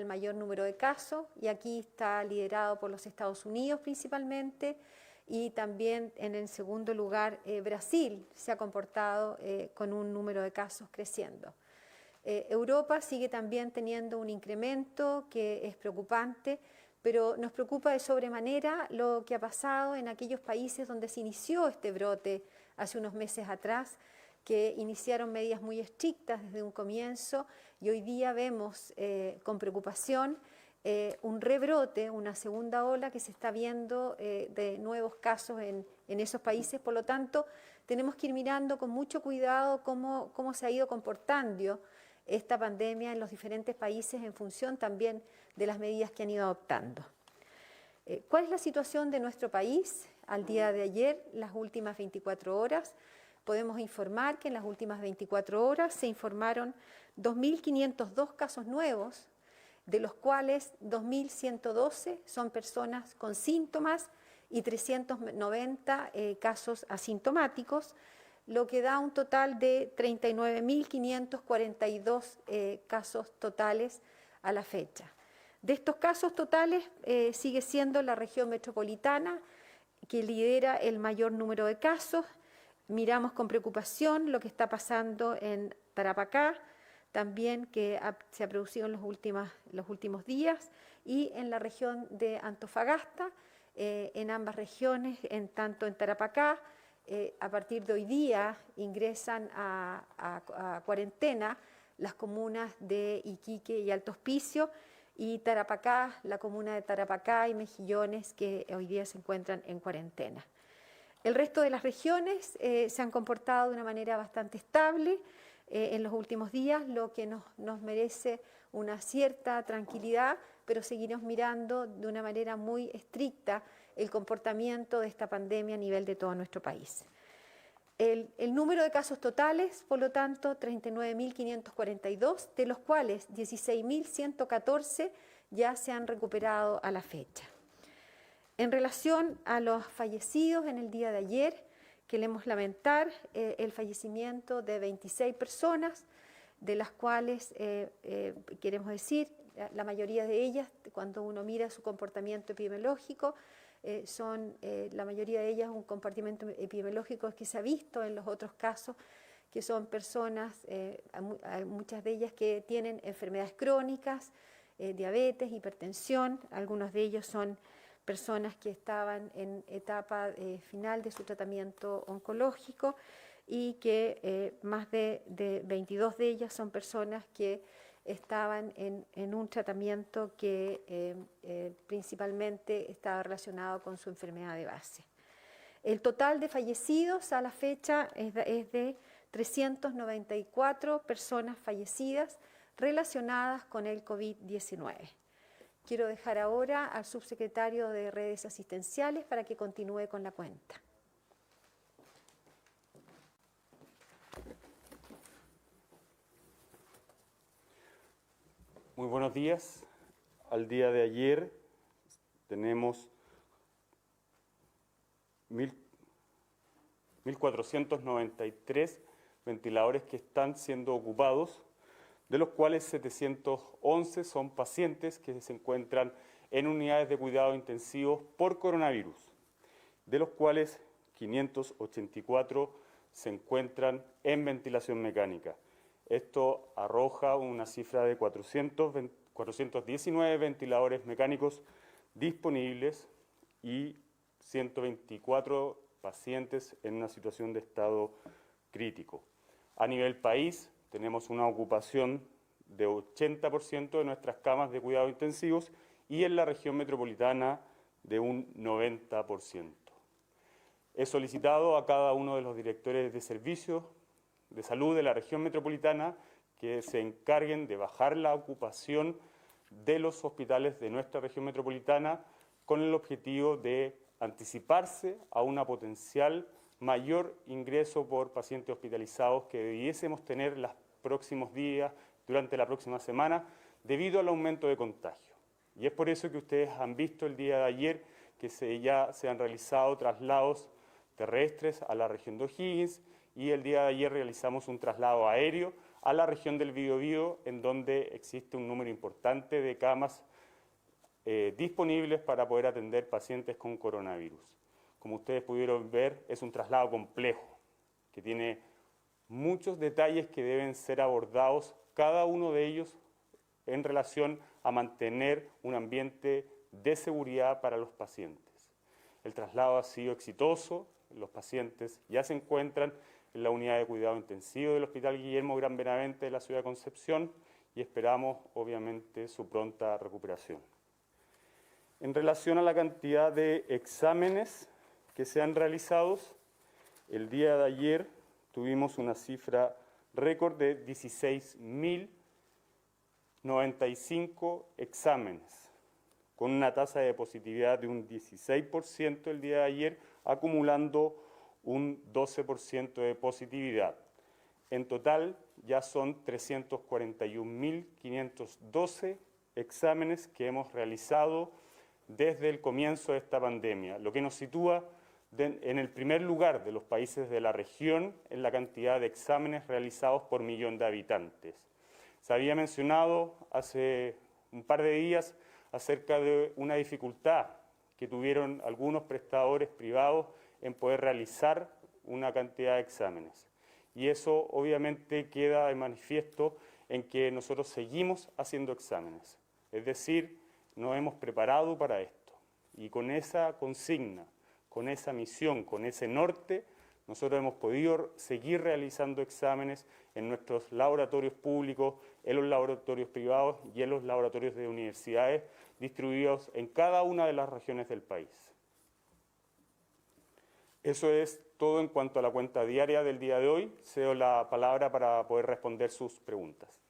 el mayor número de casos, y aquí está liderado por los Estados Unidos principalmente, y también en el segundo lugar Brasil se ha comportado con un número de casos creciendo. Europa sigue también teniendo un incremento que es preocupante, pero nos preocupa de sobremanera lo que ha pasado en aquellos países donde se inició este brote hace unos meses atrás, que iniciaron medidas muy estrictas desde un comienzo, y hoy día vemos con preocupación un rebrote, una segunda ola que se está viendo de nuevos casos en esos países. Por lo tanto, tenemos que ir mirando con mucho cuidado cómo se ha ido comportando esta pandemia en los diferentes países en función también de las medidas que han ido adoptando. ¿Cuál es la situación de nuestro país al día de ayer, las últimas 24 horas? Podemos informar que en las últimas 24 horas se informaron 2.502 casos nuevos, de los cuales 2.112 son personas con síntomas y 390 casos asintomáticos, lo que da un total de 39.542 casos totales a la fecha. De estos casos totales sigue siendo la región metropolitana que lidera el mayor número de casos. Miramos con preocupación lo que está pasando en Tarapacá, también que se ha producido en los últimos días, y en la región de Antofagasta, en ambas regiones, tanto en Tarapacá, a partir de hoy día ingresan a cuarentena las comunas de Iquique y Alto Hospicio, y Tarapacá, la comuna de Tarapacá y Mejillones, que hoy día se encuentran en cuarentena. El resto de las regiones se han comportado de una manera bastante estable en los últimos días, lo que nos merece una cierta tranquilidad, pero seguiremos mirando de una manera muy estricta el comportamiento de esta pandemia a nivel de todo nuestro país. El número de casos totales, por lo tanto, 39.542, de los cuales 16.114 ya se han recuperado a la fecha. En relación a los fallecidos en el día de ayer, queremos lamentar el fallecimiento de 26 personas, de las cuales queremos decir, la mayoría de ellas, cuando uno mira su comportamiento epidemiológico, la mayoría de ellas un comportamiento epidemiológico que se ha visto en los otros casos, que son personas, muchas de ellas que tienen enfermedades crónicas, diabetes, hipertensión, algunos de ellos son personas que estaban en etapa final de su tratamiento oncológico, y que más de 22 de ellas son personas que estaban en un tratamiento que principalmente estaba relacionado con su enfermedad de base. El total de fallecidos a la fecha es de 394 personas fallecidas relacionadas con el COVID-19. Quiero dejar ahora al subsecretario de Redes Asistenciales para que continúe con la cuenta. Muy buenos días. Al día de ayer tenemos 1.493 ventiladores que están siendo ocupados, de los cuales 711 son pacientes que se encuentran en unidades de cuidado intensivos por coronavirus, de los cuales 584 se encuentran en ventilación mecánica. Esto arroja una cifra de 419 ventiladores mecánicos disponibles y 124 pacientes en una situación de estado crítico. A nivel país, tenemos una ocupación de 80% de nuestras camas de cuidados intensivos, y en la región metropolitana de un 90%. He solicitado a cada uno de los directores de servicios de salud de la región metropolitana que se encarguen de bajar la ocupación de los hospitales de nuestra región metropolitana, con el objetivo de anticiparse a una potencial mayor ingreso por pacientes hospitalizados que debiésemos tener los próximos días, durante la próxima semana, debido al aumento de contagio. Y es por eso que ustedes han visto el día de ayer que ya se han realizado traslados terrestres a la región de O'Higgins, y el día de ayer realizamos un traslado aéreo a la región del Biobío, en donde existe un número importante de camas disponibles para poder atender pacientes con coronavirus. Como ustedes pudieron ver, es un traslado complejo, que tiene muchos detalles que deben ser abordados, cada uno de ellos en relación a mantener un ambiente de seguridad para los pacientes. El traslado ha sido exitoso, los pacientes ya se encuentran en la unidad de cuidado intensivo del Hospital Guillermo Gran Benavente de la ciudad de Concepción y esperamos, obviamente, su pronta recuperación. En relación a la cantidad de exámenes que se han realizado, el día de ayer tuvimos una cifra récord de 16.095 exámenes, con una tasa de positividad de un 16% el día de ayer, acumulando un 12% de positividad. En total ya son 341.512 exámenes que hemos realizado desde el comienzo de esta pandemia, lo que nos sitúa en el primer lugar de los países de la región en la cantidad de exámenes realizados por millón de habitantes. Se había mencionado hace un par de días acerca de una dificultad que tuvieron algunos prestadores privados en poder realizar una cantidad de exámenes. Y eso obviamente queda de manifiesto en que nosotros seguimos haciendo exámenes. Es decir, nos hemos preparado para esto. Y con esa consigna, con esa misión, con ese norte, nosotros hemos podido seguir realizando exámenes en nuestros laboratorios públicos, en los laboratorios privados y en los laboratorios de universidades distribuidos en cada una de las regiones del país. Eso es todo en cuanto a la cuenta diaria del día de hoy. Cedo la palabra para poder responder sus preguntas.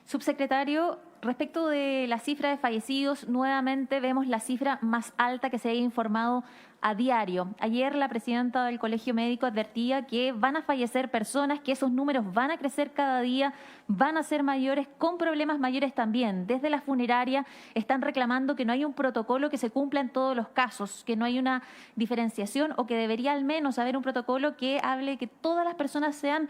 Subsecretario, respecto de la cifra de fallecidos, nuevamente vemos la cifra más alta que se ha informado a diario. Ayer la presidenta del Colegio Médico advertía que van a fallecer personas, que esos números van a crecer cada día, van a ser mayores, con problemas mayores también. Desde la funeraria están reclamando que no hay un protocolo que se cumpla en todos los casos, que no hay una diferenciación o que debería al menos haber un protocolo que hable que todas las personas sean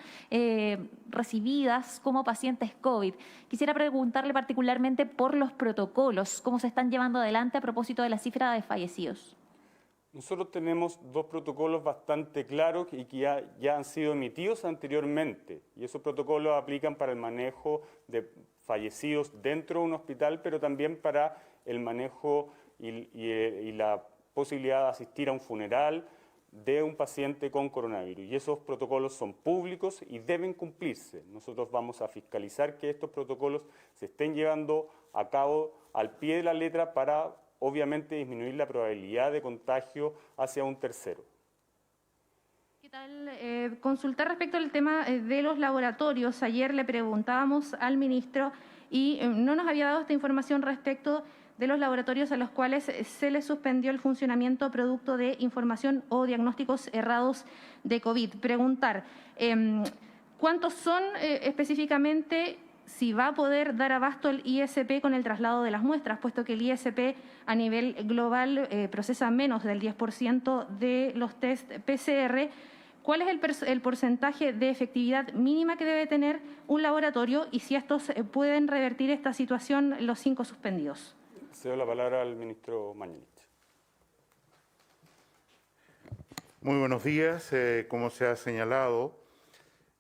recibidas como pacientes COVID. Quisiera preguntarle particularmente por los protocolos, cómo se están llevando adelante a propósito de la cifra de fallecidos. Nosotros tenemos dos protocolos bastante claros y que ya han sido emitidos anteriormente. Y esos protocolos aplican para el manejo de fallecidos dentro de un hospital, pero también para el manejo y la posibilidad de asistir a un funeral de un paciente con coronavirus. Y esos protocolos son públicos y deben cumplirse. Nosotros vamos a fiscalizar que estos protocolos se estén llevando a cabo al pie de la letra para obviamente disminuir la probabilidad de contagio hacia un tercero. ¿Qué tal? Consultar respecto al tema de los laboratorios. Ayer le preguntábamos al ministro y no nos había dado esta información respecto de los laboratorios a los cuales se les suspendió el funcionamiento producto de información o diagnósticos errados de COVID. Preguntar, ¿cuántos son específicamente? Si va a poder dar abasto el ISP con el traslado de las muestras, puesto que el ISP a nivel global procesa menos del 10% de los test PCR. ¿Cuál es el porcentaje de efectividad mínima que debe tener un laboratorio y si estos pueden revertir esta situación los 5 suspendidos? Cedo la palabra al ministro Mañalich. Muy buenos días. Como se ha señalado,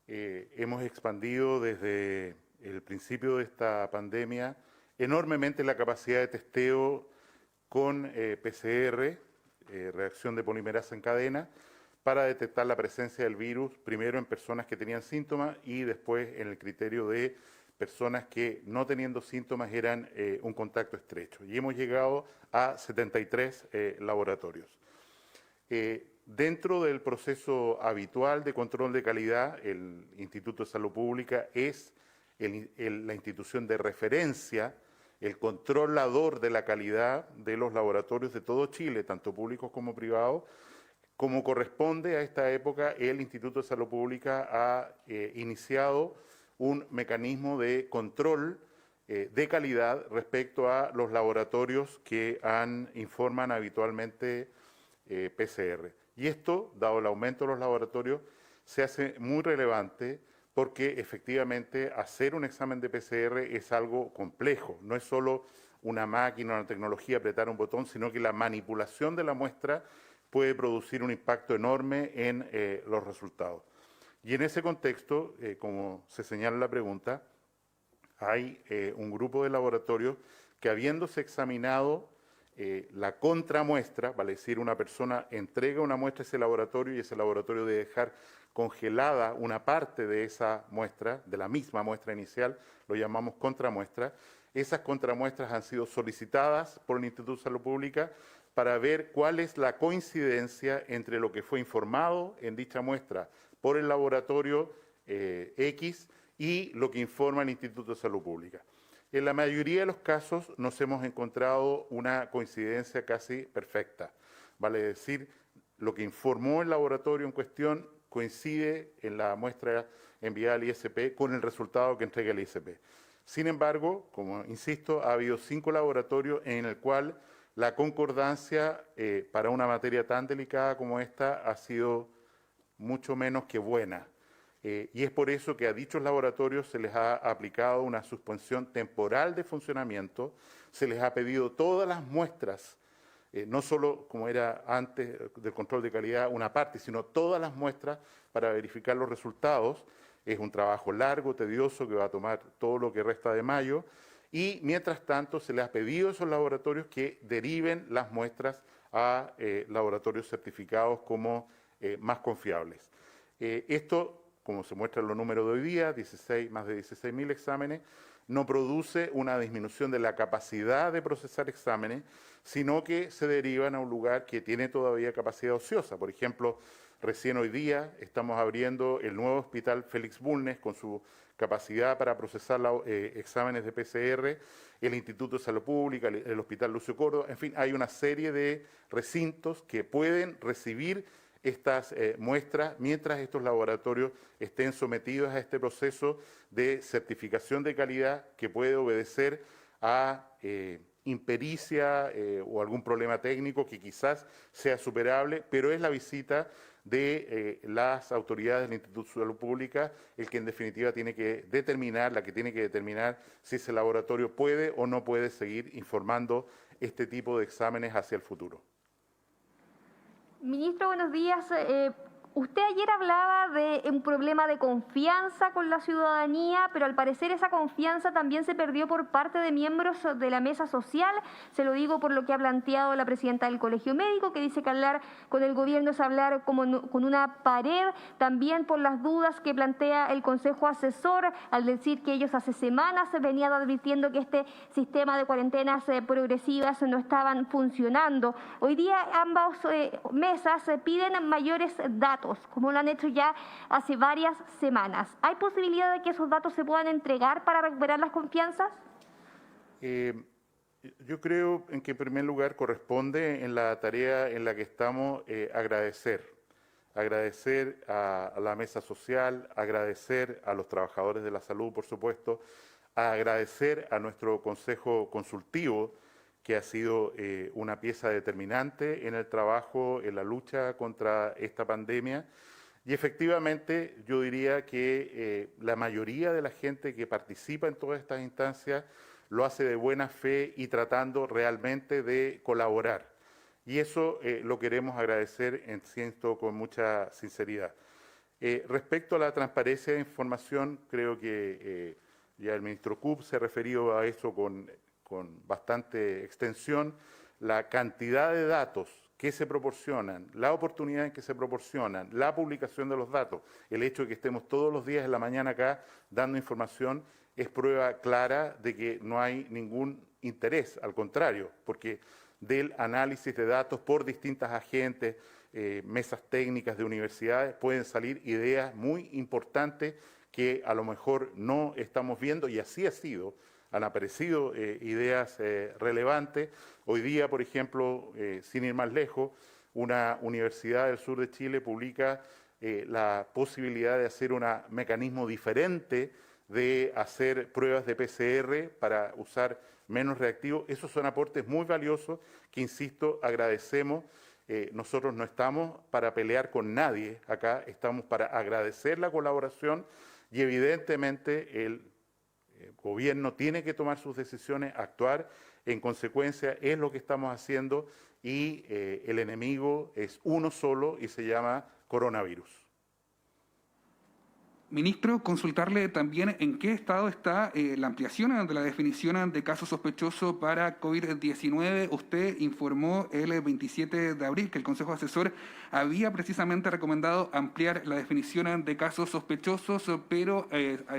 hemos expandido desde el principio de esta pandemia enormemente la capacidad de testeo con PCR, reacción de polimerasa en cadena, para detectar la presencia del virus, primero en personas que tenían síntomas y después en el criterio de personas que no teniendo síntomas eran un contacto estrecho. Y hemos llegado a 73 laboratorios. Dentro del proceso habitual de control de calidad, el Instituto de Salud Pública es la institución de referencia, el controlador de la calidad de los laboratorios de todo Chile, tanto públicos como privados. Como corresponde a esta época, el Instituto de Salud Pública ha iniciado un mecanismo de control de calidad respecto a los laboratorios que informan habitualmente PCR. Y esto, dado el aumento de los laboratorios, se hace muy relevante porque efectivamente hacer un examen de PCR es algo complejo, no es solo una máquina, una tecnología, apretar un botón, sino que la manipulación de la muestra puede producir un impacto enorme en los resultados. Y en ese contexto, como se señala en la pregunta, hay un grupo de laboratorios que, habiéndose examinado la contramuestra, vale decir, una persona entrega una muestra a ese laboratorio y ese laboratorio debe dejar congelada una parte de esa muestra, de la misma muestra inicial, lo llamamos contramuestra. Esas contramuestras han sido solicitadas por el Instituto de Salud Pública para ver cuál es la coincidencia entre lo que fue informado en dicha muestra por el laboratorio X y lo que informa el Instituto de Salud Pública. En la mayoría de los casos nos hemos encontrado una coincidencia casi perfecta. Vale decir, lo que informó el laboratorio en cuestión coincide en la muestra enviada al ISP con el resultado que entrega el ISP. Sin embargo, como insisto, ha habido 5 laboratorios en el cual la concordancia para una materia tan delicada como esta ha sido mucho menos que buena. Y es por eso que a dichos laboratorios se les ha aplicado una suspensión temporal de funcionamiento, se les ha pedido todas las muestras, no solo como era antes del control de calidad una parte, sino todas las muestras para verificar los resultados. Es un trabajo largo, tedioso, que va a tomar todo lo que resta de mayo, y mientras tanto se les ha pedido a esos laboratorios que deriven las muestras a laboratorios certificados como más confiables. Esto, como se muestra en los números de hoy día, más de 16.000 exámenes, no produce una disminución de la capacidad de procesar exámenes, sino que se derivan a un lugar que tiene todavía capacidad ociosa. Por ejemplo, recién hoy día estamos abriendo el nuevo hospital Félix Bulnes con su capacidad para procesar exámenes de PCR, el Instituto de Salud Pública, el Hospital Lucio Córdoba, en fin, hay una serie de recintos que pueden recibir estas muestras mientras estos laboratorios estén sometidos a este proceso de certificación de calidad que puede obedecer a impericia o algún problema técnico que quizás sea superable, pero es la visita de las autoridades del Instituto de Salud Pública el que en definitiva tiene que determinar, la que tiene que determinar si ese laboratorio puede o no puede seguir informando este tipo de exámenes hacia el futuro. Ministro, buenos días. Usted ayer hablaba de un problema de confianza con la ciudadanía, pero al parecer esa confianza también se perdió por parte de miembros de la mesa social. Se lo digo por lo que ha planteado la presidenta del Colegio Médico, que dice que hablar con el gobierno es hablar como con una pared. También por las dudas que plantea el Consejo Asesor, al decir que ellos hace semanas venían advirtiendo que este sistema de cuarentenas progresivas no estaban funcionando. Hoy día ambas mesas piden mayores datos, como lo han hecho ya hace varias semanas. ¿Hay posibilidad de que esos datos se puedan entregar para recuperar las confianzas? Yo creo en que en primer lugar corresponde en la tarea en la que estamos agradecer a la mesa social, agradecer a los trabajadores de la salud, por supuesto, agradecer a nuestro Consejo Consultivo, que ha sido una pieza determinante en el trabajo, en la lucha contra esta pandemia. Y efectivamente yo diría que la mayoría de la gente que participa en todas estas instancias lo hace de buena fe y tratando realmente de colaborar. Y eso lo queremos agradecer, siento, con mucha sinceridad. Respecto a la transparencia de información, creo que ya el ministro Kub se ha referido a eso con bastante extensión. La cantidad de datos que se proporcionan, la oportunidad en que se proporcionan, la publicación de los datos, el hecho de que estemos todos los días en la mañana acá dando información, es prueba clara de que no hay ningún interés, al contrario, porque del análisis de datos por distintas agentes, mesas técnicas de universidades, pueden salir ideas muy importantes que a lo mejor no estamos viendo, y así ha sido. Han aparecido ideas relevantes. Hoy día, por ejemplo, sin ir más lejos, una universidad del sur de Chile publica la posibilidad de hacer un mecanismo diferente de hacer pruebas de PCR para usar menos reactivos. Esos son aportes muy valiosos que, insisto, agradecemos. Nosotros no estamos para pelear con nadie acá, estamos para agradecer la colaboración y evidentemente el gobierno tiene que tomar sus decisiones, actuar en consecuencia, es lo que estamos haciendo y el enemigo es uno solo y se llama coronavirus. Ministro, consultarle también en qué estado está la ampliación de la definición de caso sospechoso para COVID-19. Usted informó el 27 de abril que el Consejo Asesor había precisamente recomendado ampliar la definición de casos sospechosos, pero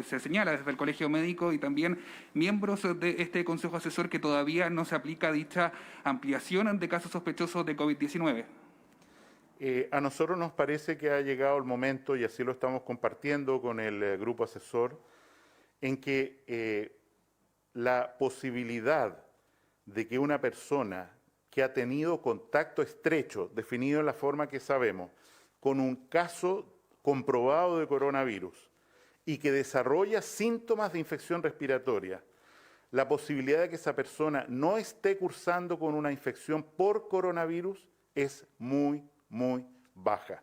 se señala desde el Colegio Médico y también miembros de este Consejo Asesor que todavía no se aplica dicha ampliación de casos sospechosos de COVID-19. A nosotros nos parece que ha llegado el momento, y así lo estamos compartiendo con el grupo asesor, en que la posibilidad de que una persona que ha tenido contacto estrecho, definido en la forma que sabemos, con un caso comprobado de coronavirus y que desarrolla síntomas de infección respiratoria, la posibilidad de que esa persona no esté cursando con una infección por coronavirus es muy baja.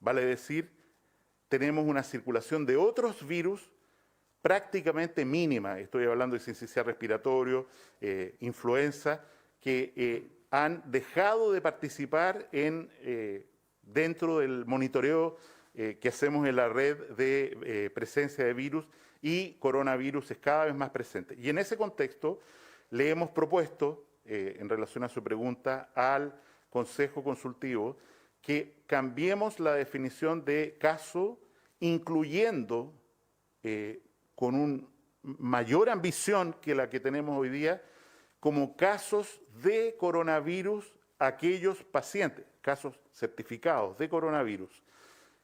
Vale decir, tenemos una circulación de otros virus prácticamente mínima, estoy hablando de sincicial respiratorio, influenza, que han dejado de participar dentro del monitoreo que hacemos en la red de presencia de virus, y coronavirus es cada vez más presente. Y en ese contexto le hemos propuesto, en relación a su pregunta, al Consejo Consultivo, que cambiemos la definición de caso, incluyendo con una mayor ambición que la que tenemos hoy día, como casos de coronavirus, aquellos pacientes, casos certificados de coronavirus,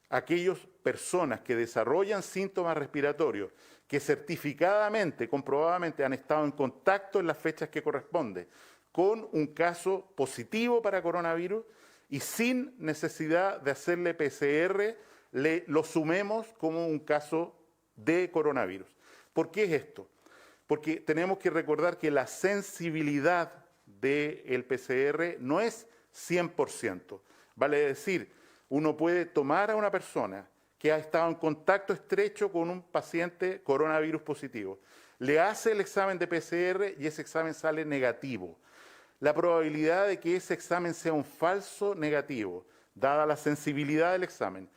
aquellas personas que desarrollan síntomas respiratorios, que certificadamente, comprobadamente han estado en contacto en las fechas que corresponden con un caso positivo para coronavirus, y sin necesidad de hacerle PCR, lo sumemos como un caso de coronavirus. ¿Por qué es esto? Porque tenemos que recordar que la sensibilidad del PCR no es 100%. Vale decir, uno puede tomar a una persona que ha estado en contacto estrecho con un paciente coronavirus positivo, le hace el examen de PCR y ese examen sale negativo. La probabilidad de que ese examen sea un falso negativo, dada la sensibilidad del examen,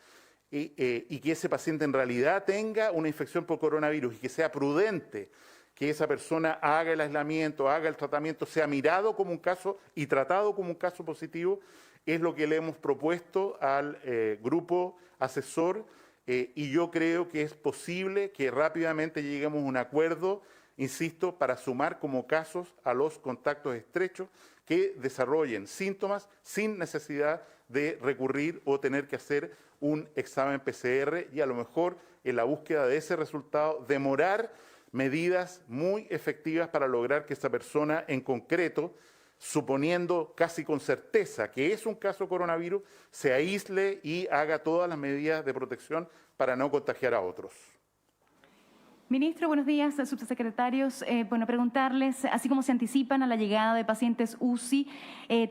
y que ese paciente en realidad tenga una infección por coronavirus y que sea prudente que esa persona haga el aislamiento, haga el tratamiento, sea mirado como un caso y tratado como un caso positivo, es lo que le hemos propuesto al grupo asesor, y yo creo que es posible que rápidamente lleguemos a un acuerdo, insisto, para sumar como casos a los contactos estrechos que desarrollen síntomas sin necesidad de recurrir o tener que hacer un examen PCR, y a lo mejor en la búsqueda de ese resultado demorar medidas muy efectivas para lograr que esa persona en concreto, suponiendo casi con certeza que es un caso coronavirus, se aísle y haga todas las medidas de protección para no contagiar a otros. Ministro, buenos días, subsecretarios. Preguntarles, así como se anticipan a la llegada de pacientes UCI,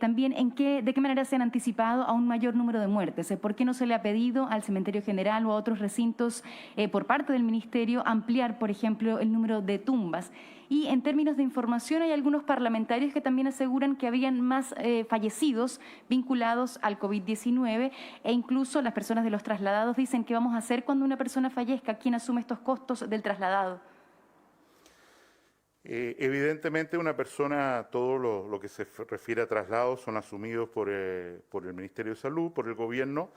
también de qué manera se han anticipado a un mayor número de muertes. ¿Por qué no se le ha pedido al Cementerio General o a otros recintos por parte del Ministerio ampliar, por ejemplo, el número de tumbas? Y en términos de información, hay algunos parlamentarios que también aseguran que habían más fallecidos vinculados al COVID-19, e incluso las personas de los trasladados dicen qué vamos a hacer cuando una persona fallezca, ¿quién asume estos costos del trasladado? Evidentemente una persona, todo lo que se refiere a traslados son asumidos por el Ministerio de Salud, por el Gobierno,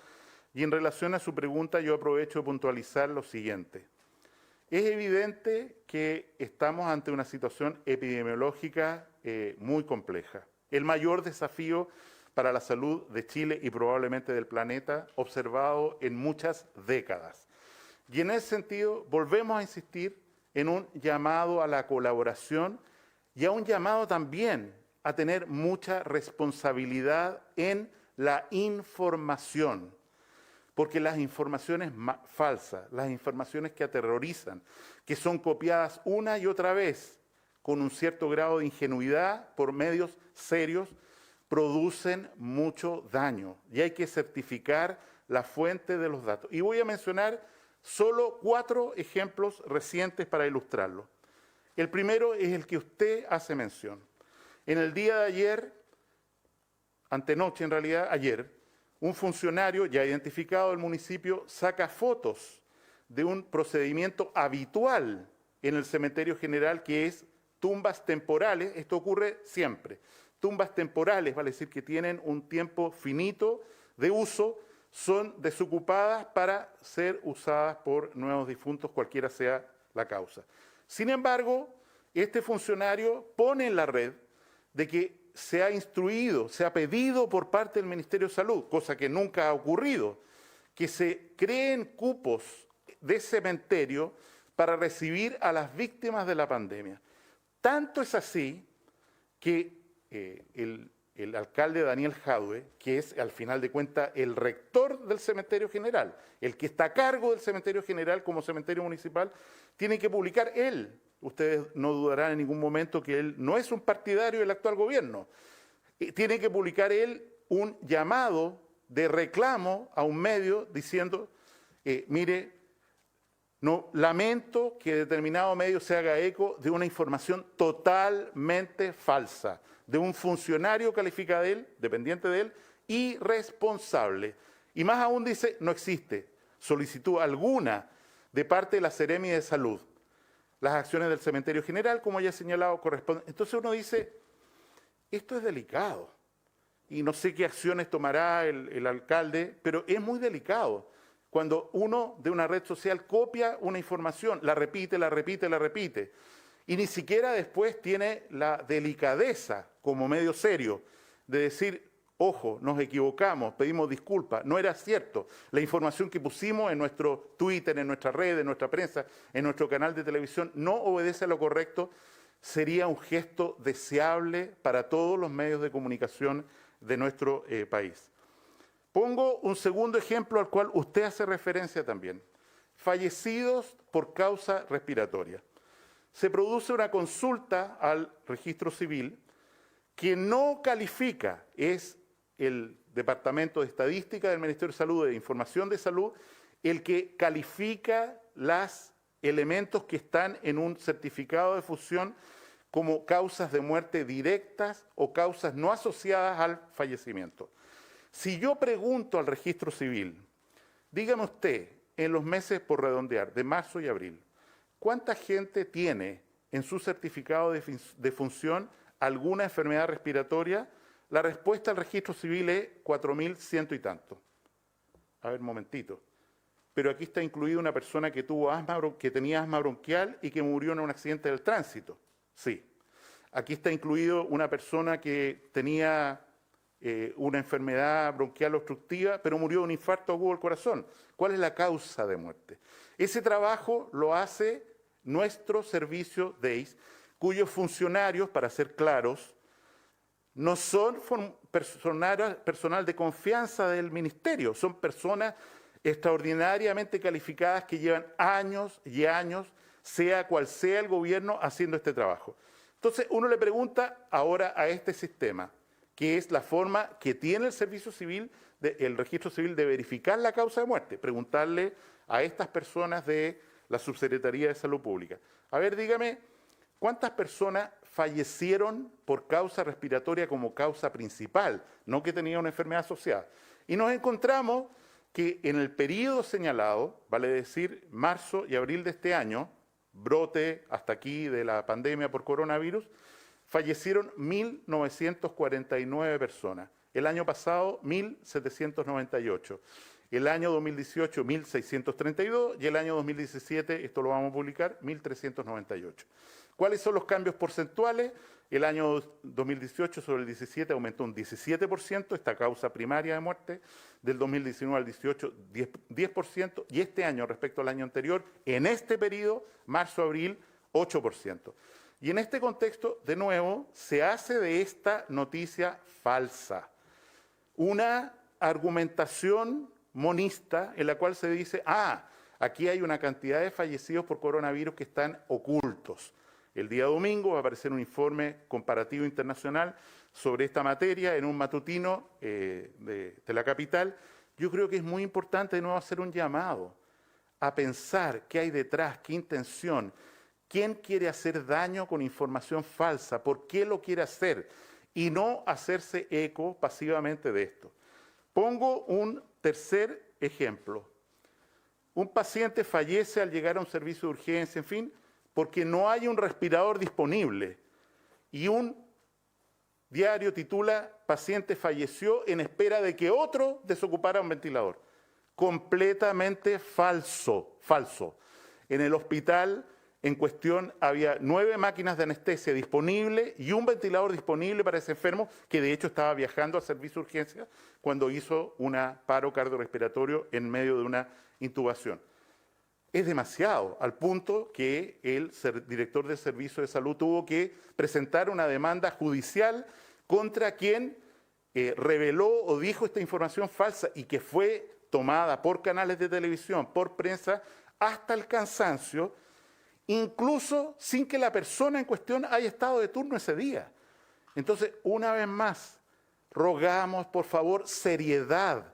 y en relación a su pregunta yo aprovecho de puntualizar lo siguiente. Es evidente que estamos ante una situación epidemiológica muy compleja. El mayor desafío para la salud de Chile y probablemente del planeta observado en muchas décadas. Y en ese sentido volvemos a insistir en un llamado a la colaboración y a un llamado también a tener mucha responsabilidad en la información. Porque las informaciones falsas, las informaciones que aterrorizan, que son copiadas una y otra vez con un cierto grado de ingenuidad por medios serios, producen mucho daño y hay que certificar la fuente de los datos. Y voy a mencionar Solo 4 ejemplos recientes para ilustrarlo. El primero es el que usted hace mención. En el día de ayer, antenoche en realidad, ayer, un funcionario ya identificado del municipio saca fotos de un procedimiento habitual en el cementerio general, que es tumbas temporales. Esto ocurre siempre. Tumbas temporales, vale decir que tienen un tiempo finito de uso, son desocupadas para ser usadas por nuevos difuntos, cualquiera sea la causa. Sin embargo, este funcionario pone en la red de que se ha instruido, se ha pedido por parte del Ministerio de Salud, cosa que nunca ha ocurrido, que se creen cupos de cementerio para recibir a las víctimas de la pandemia. Tanto es así que el alcalde Daniel Jadue, que es al final de cuentas el rector del cementerio general, el que está a cargo del cementerio general como cementerio municipal, tiene que publicar él. Ustedes no dudarán en ningún momento que él no es un partidario del actual gobierno. Tiene que publicar él un llamado de reclamo a un medio diciendo, mire, no, lamento que determinado medio se haga eco de una información totalmente falsa, de un funcionario calificado de él, dependiente de él, irresponsable. Y más aún dice, no existe solicitud alguna de parte de la Seremi de Salud. Las acciones del cementerio general, como ya he señalado, corresponden. Entonces uno dice, esto es delicado. Y no sé qué acciones tomará el alcalde, pero es muy delicado. Cuando uno de una red social copia una información, la repite, la repite, la repite, y ni siquiera después tiene la delicadeza, como medio serio, de decir, ojo, nos equivocamos, pedimos disculpas, no era cierto. La información que pusimos en nuestro Twitter, en nuestra red, en nuestra prensa, en nuestro canal de televisión, no obedece a lo correcto, sería un gesto deseable para todos los medios de comunicación de nuestro país. Pongo un segundo ejemplo al cual usted hace referencia también. Fallecidos por causa respiratoria. Se produce una consulta al registro civil que no califica, es el Departamento de Estadística del Ministerio de Salud, de Información de Salud, el que califica los elementos que están en un certificado de función como causas de muerte directas o causas no asociadas al fallecimiento. Si yo pregunto al registro civil, dígame usted, en los meses por redondear, de marzo y abril, ¿cuánta gente tiene en su certificado de función alguna enfermedad respiratoria? La respuesta al registro civil es 4.100 y tanto. A ver, un momentito. Pero aquí está incluida una persona que tuvo que tenía asma bronquial y que murió en un accidente del tránsito. Sí. Aquí está incluido una persona que tenía una enfermedad bronquial obstructiva, pero murió de un infarto agudo del corazón. ¿Cuál es la causa de muerte? Ese trabajo lo hace nuestro servicio DEIS, cuyos funcionarios, para ser claros, no son personal de confianza del ministerio, son personas extraordinariamente calificadas que llevan años y años, sea cual sea el gobierno, haciendo este trabajo. Entonces uno le pregunta ahora a este sistema, que es la forma que tiene el servicio civil, el registro civil, de verificar la causa de muerte, preguntarle a estas personas de la Subsecretaría de Salud Pública. A ver, dígame, ¿cuántas personas fallecieron por causa respiratoria como causa principal, no que tenía una enfermedad asociada? Y nos encontramos que en el periodo señalado, vale decir marzo y abril de este año, brote hasta aquí de la pandemia por coronavirus, fallecieron 1.949 personas. El año pasado, 1.798. El año 2018, 1.632. Y el año 2017, esto lo vamos a publicar, 1.398. ¿Cuáles son los cambios porcentuales? El año 2018 sobre el 17 aumentó un 17%, esta causa primaria de muerte. Del 2019 al 18, 10%. Y este año, respecto al año anterior, en este periodo, marzo-abril, 8%. Y en este contexto, de nuevo, se hace de esta noticia falsa una argumentación monista en la cual se dice, aquí hay una cantidad de fallecidos por coronavirus que están ocultos. El día domingo va a aparecer un informe comparativo internacional sobre esta materia en un matutino de la capital. Yo creo que es muy importante de nuevo hacer un llamado a pensar qué hay detrás, qué intención, quién quiere hacer daño con información falsa, por qué lo quiere hacer, y no hacerse eco pasivamente de esto. Pongo un tercer ejemplo. Un paciente fallece al llegar a un servicio de urgencia, en fin, porque no hay un respirador disponible. Y un diario titula: paciente falleció en espera de que otro desocupara un ventilador. Completamente falso, falso. En el hospital en cuestión había 9 máquinas de anestesia disponibles y un ventilador disponible para ese enfermo, que de hecho estaba viajando al servicio de urgencia cuando hizo un paro cardiorrespiratorio en medio de una intubación. Es demasiado, al punto que el director del Servicio de Salud tuvo que presentar una demanda judicial contra quien reveló o dijo esta información falsa y que fue tomada por canales de televisión, por prensa, hasta el cansancio, incluso sin que la persona en cuestión haya estado de turno ese día. Entonces, una vez más, rogamos, por favor, seriedad.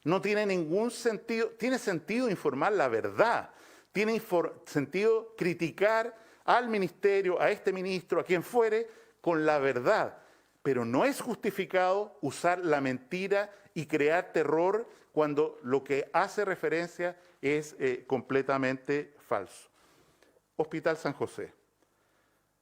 No tiene ningún sentido, tiene sentido informar la verdad, tiene sentido criticar al ministerio, a este ministro, a quien fuere, con la verdad. Pero no es justificado usar la mentira y crear terror cuando lo que hace referencia es completamente falso. Hospital San José.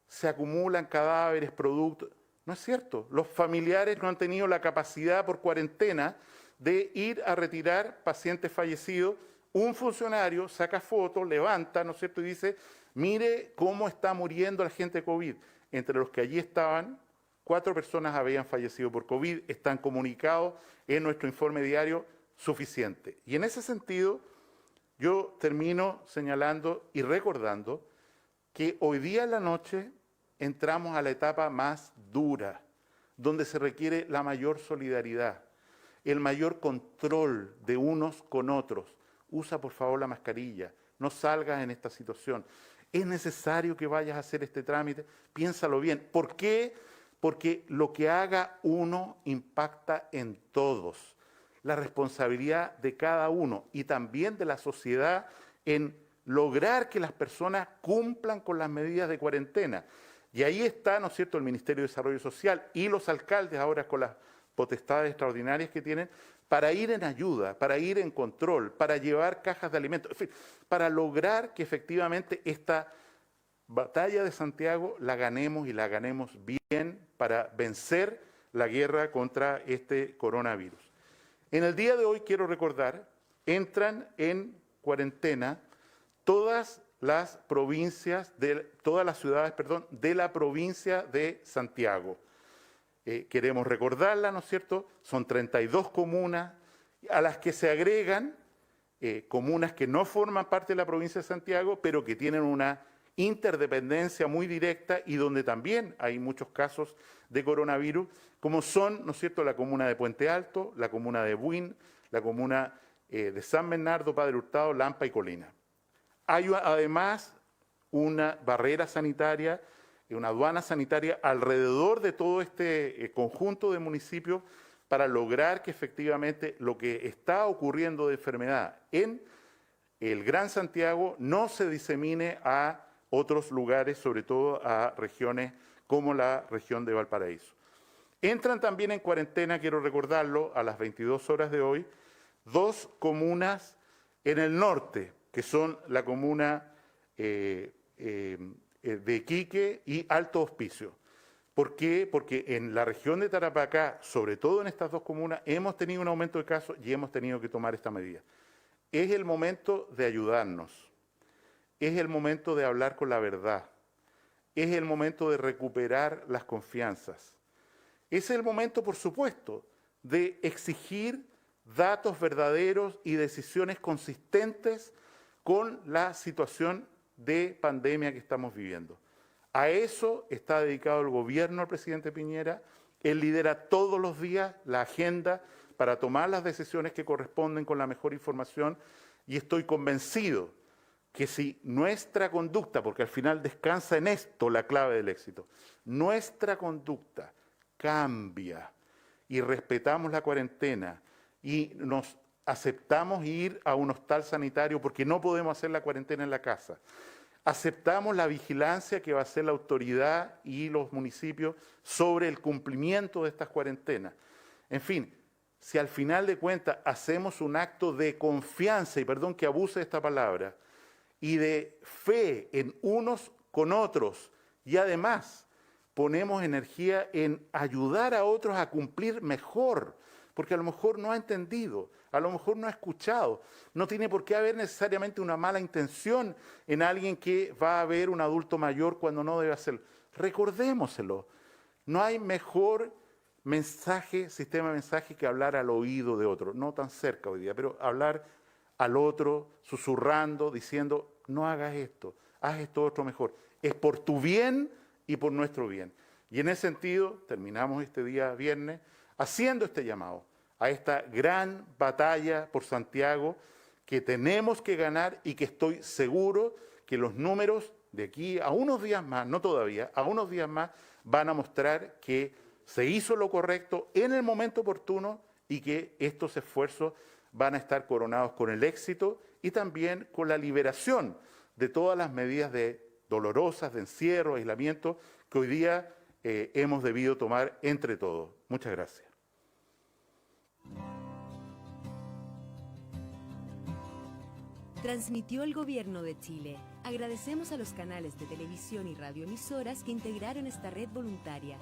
Se acumulan cadáveres, productos. No es cierto. Los familiares no han tenido la capacidad por cuarentena de ir a retirar pacientes fallecidos. Un funcionario saca fotos, levanta, ¿no es cierto?, y dice: mire cómo está muriendo la gente de COVID. Entre los que allí estaban, 4 personas habían fallecido por COVID, están comunicados en nuestro informe diario suficiente. Y en ese sentido, yo termino señalando y recordando que hoy día en la noche entramos a la etapa más dura, donde se requiere la mayor solidaridad, el mayor control de unos con otros. Usa por favor la mascarilla, no salgas en esta situación. ¿Es necesario que vayas a hacer este trámite? Piénsalo bien. ¿Por qué? Porque lo que haga uno impacta en todos. La responsabilidad de cada uno y también de la sociedad en lograr que las personas cumplan con las medidas de cuarentena. Y ahí está, ¿no es cierto?, el Ministerio de Desarrollo Social y los alcaldes ahora con las potestades extraordinarias que tienen para ir en ayuda, para ir en control, para llevar cajas de alimentos, en fin, para lograr que efectivamente esta batalla de Santiago la ganemos y la ganemos bien para vencer la guerra contra este coronavirus. En el día de hoy, quiero recordar, entran en cuarentena todas las provincias, todas las ciudades, de la provincia de Santiago. Queremos recordarla, ¿no es cierto? Son 32 comunas a las que se agregan comunas que no forman parte de la provincia de Santiago, pero que tienen una interdependencia muy directa y donde también hay muchos casos de coronavirus, como son, ¿no es cierto?, la comuna de Puente Alto, la comuna de Buin, la comuna de San Bernardo, Padre Hurtado, Lampa y Colina. Hay además una barrera sanitaria, una aduana sanitaria alrededor de todo este conjunto de municipios para lograr que efectivamente lo que está ocurriendo de enfermedad en el Gran Santiago no se disemine a otros lugares, sobre todo a regiones como la región de Valparaíso. Entran también en cuarentena, quiero recordarlo, a las 22 horas de hoy, 2 comunas en el norte, que son la comuna de Iquique y Alto Hospicio. ¿Por qué? Porque en la región de Tarapacá, sobre todo en estas 2 comunas, hemos tenido un aumento de casos y hemos tenido que tomar esta medida. Es el momento de ayudarnos, es el momento de hablar con la verdad, es el momento de recuperar las confianzas. Es el momento, por supuesto, de exigir datos verdaderos y decisiones consistentes con la situación de pandemia que estamos viviendo. A eso está dedicado el gobierno del presidente Piñera. Él lidera todos los días la agenda para tomar las decisiones que corresponden con la mejor información y estoy convencido que si nuestra conducta, porque al final descansa en esto la clave del éxito, nuestra conducta cambia y respetamos la cuarentena y nos aceptamos ir a un hostal sanitario porque no podemos hacer la cuarentena en la casa. Aceptamos la vigilancia que va a hacer la autoridad y los municipios sobre el cumplimiento de estas cuarentenas. En fin, si al final de cuentas hacemos un acto de confianza, y perdón que abuse de esta palabra, y de fe en unos con otros, y además ponemos energía en ayudar a otros a cumplir mejor, porque a lo mejor no ha entendido, a lo mejor no ha escuchado. No tiene por qué haber necesariamente una mala intención en alguien que va a ver un adulto mayor cuando no debe hacerlo. Recordémoselo. No hay mejor mensaje, sistema de mensaje que hablar al oído de otro. No tan cerca hoy día, pero hablar al otro, susurrando, diciendo, no hagas esto, haz esto otro mejor. Es por tu bien y por nuestro bien. Y en ese sentido, terminamos este día viernes haciendo este llamado a esta gran batalla por Santiago que tenemos que ganar y que estoy seguro que los números de aquí a unos días más, no todavía, a unos días más, van a mostrar que se hizo lo correcto en el momento oportuno y que estos esfuerzos van a estar coronados con el éxito y también con la liberación de todas las medidas dolorosas de encierro, aislamiento, que hoy día hemos debido tomar entre todos. Muchas gracias. Transmitió el Gobierno de Chile. Agradecemos a los canales de televisión y radioemisoras que integraron esta red voluntaria.